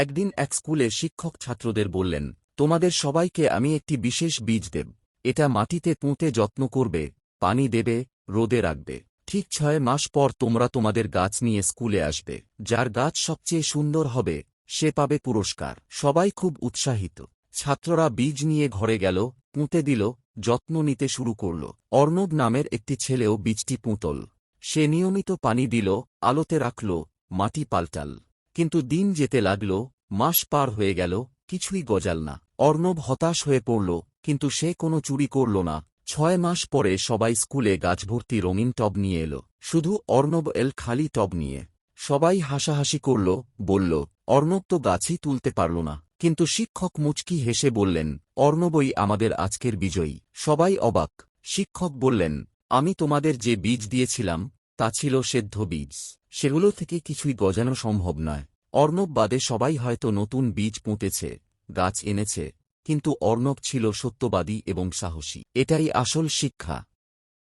একদিন এক স্কুলে শিক্ষক ছাত্রদের বললেন, তোমাদের সবাইকে আমি একটি বিশেষ বীজ দেব। এটা মাটিতে পুঁতে যত্ন করবে, পানি দেবে, রোদে রাখবে। ঠিক 6 মাস পর তোমরা তোমাদের গাছ নিয়ে স্কুলে আসবে। যার গাছ সবচেয়ে সুন্দর হবে সে পাবে পুরস্কার। সবাই খুব উৎসাহিত। ছাত্ররা বীজ নিয়ে ঘরে গেল, পুঁতে দিল, যত্ন নিতে শুরু করল। অর্ণব নামের একটি ছেলেও বীজটি পুঁতল। সে নিয়মিত পানি দিল, আলোতে রাখল, মাটি পাল্টাল। কিন্তু দিন যেতে লাগল, মাস পার হয়ে গেল, কিছুই গজাল না। অর্ণব হতাশ হয়ে পড়ল, কিন্তু সে কোনো চুরি করল না। 6 মাস পরে সবাই স্কুলে গাছ ভর্তি রঙিন টব নিয়ে এল। শুধু অর্ণব এল খালি টব নিয়ে। সবাই হাসাহাসি করল, বলল, অর্ণব তো গাছই তুলতে পারল না। কিন্তু শিক্ষক মুচকি হেসে বললেন, অর্ণবই আমাদের আজকের বিজয়ী। সবাই অবাক। শিক্ষক বললেন, আমি তোমাদের যে বীজ দিয়েছিলাম তা ছিল সেদ্ধ বীজ। সেগুলো থেকে কিছুই গজানো সম্ভব নয়। অর্ণব বাদে সবাই হয়তো নতুন বীজ পুঁতেছে, গাছ এনেছে, কিন্তু অর্ণব ছিল সত্যবাদী এবং সাহসী। এটাই আসল শিক্ষা।